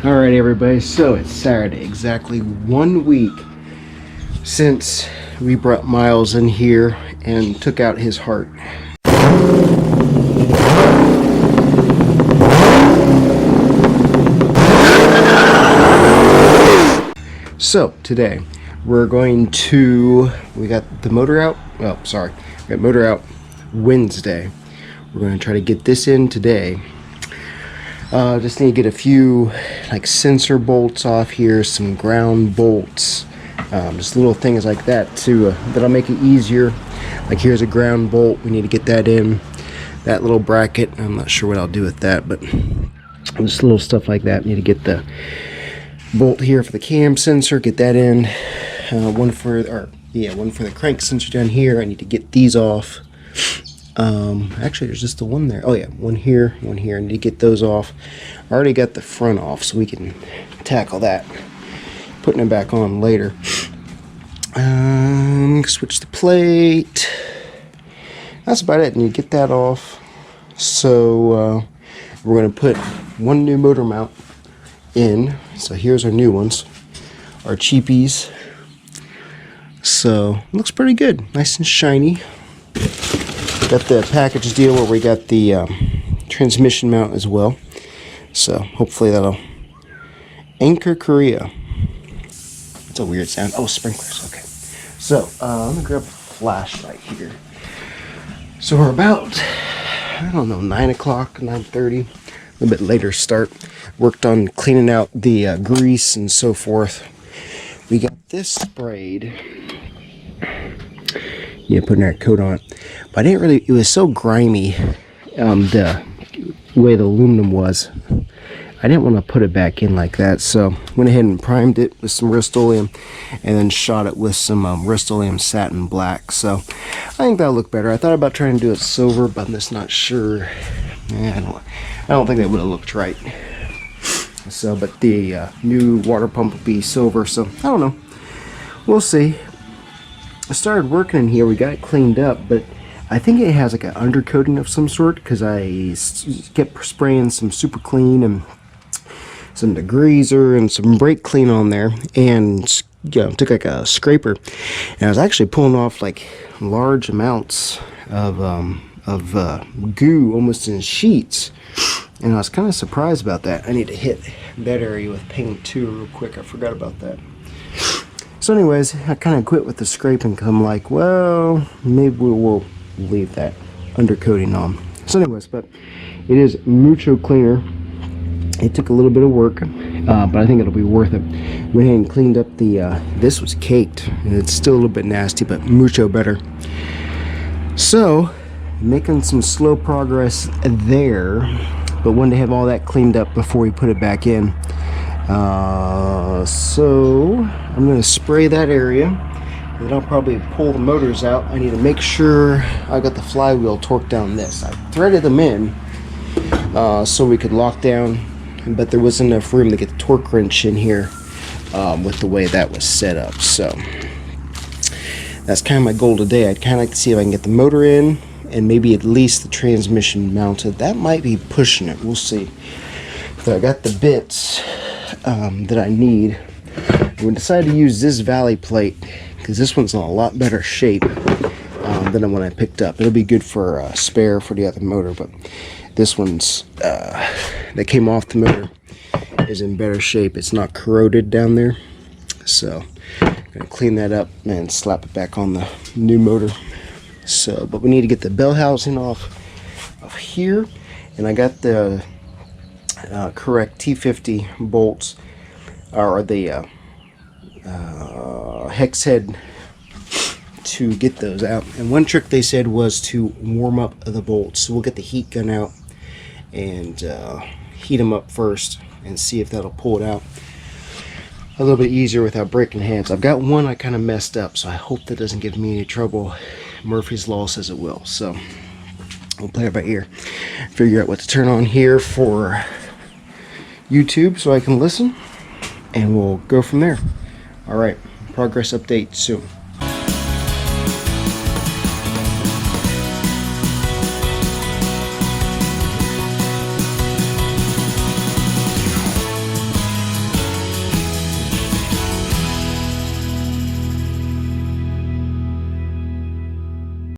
Alright everybody, so it's Saturday, exactly 1 week since we brought Miles in here and took out his heart. So today we're going to, we got the motor out, we got motor out Wednesday. We're going to try to get this in today. Just need to get a few like sensor bolts off here, some ground bolts, just little things like that to that'll make it easier. Like here's a ground bolt, we need to get that in. That little bracket, I'm not sure what I'll do with that, but just little stuff like that. Need to get the bolt here for the cam sensor, get that in. One for the crank sensor down here. I need to get these off. Actually there's just the one there. Oh yeah, one here. I need to get those off. I already got the front off, so we can tackle that, putting it back on later. Switch the plate. That's about it. Need to get that off. So we're going to put one new motor mount in. So here's our new ones, our cheapies. So looks pretty good, nice and shiny. Got the package deal where we got the transmission mount as well. So hopefully that'll anchor Korea. It's a weird sound. Oh, sprinklers. Okay. So let me grab a flashlight here. So we're about, I don't know, 9 o'clock, 9:30. A little bit later start. Worked on cleaning out the grease and so forth. We got this sprayed. Yeah, putting our coat on it. But I didn't really, it was so grimy, the way the aluminum was. I didn't want to put it back in like that, so went ahead and primed it with some Rust-Oleum and then shot it with some Rust-Oleum satin black. So I think that'll look better. I thought about trying to do it silver, but I'm just not sure. I don't think that would have looked right. So, but the new water pump will be silver, so I don't know. We'll see. I started working in here, we got it cleaned up, but I think it has like an undercoating of some sort because I kept spraying some super clean and some degreaser and some brake clean on there, and took like a scraper, and I was actually pulling off like large amounts of goo almost in sheets, and I was kind of surprised about that. I need to hit that area with paint too real quick. I forgot about that. So anyways, I kind of quit with the scraping because I'm like, well, maybe we'll leave that undercoating on. So anyways, but it is mucho cleaner. It took a little bit of work, but I think it'll be worth it. Went ahead and cleaned up the, this was caked, and it's still a little bit nasty, but mucho better. So, making some slow progress there, but wanted to have all that cleaned up before we put it back in. So I'm going to spray that area, and then I'll probably pull the motors out. I need to make sure I got the flywheel torqued down this. I threaded them in so we could lock down, but there wasn't enough room to get the torque wrench in here with the way that was set up. So that's kind of my goal today. I'd kind of like to see if I can get the motor in and maybe at least the transmission mounted. That might be pushing it. We'll see. So I got the bits that I need. We decided to use this Valley plate because this one's in a lot better shape than the one I picked up. It'll be good for a spare for the other motor, but this one's that came off the motor is in better shape. It's not corroded down there, so I'm gonna clean that up and slap it back on the new motor. So, but we need to get the bell housing off of here, and I got the correct T50 bolts, or the hex head, to get those out. And one trick they said was to warm up the bolts. So we'll get the heat gun out and heat them up first and see if that'll pull it out a little bit easier without breaking hands. I've got one I kind of messed up, so I hope that doesn't give me any trouble. Murphy's Law says it will, so we'll play it by ear. Figure out what to turn on here for YouTube so I can listen, and we'll go from there. Alright, progress update soon.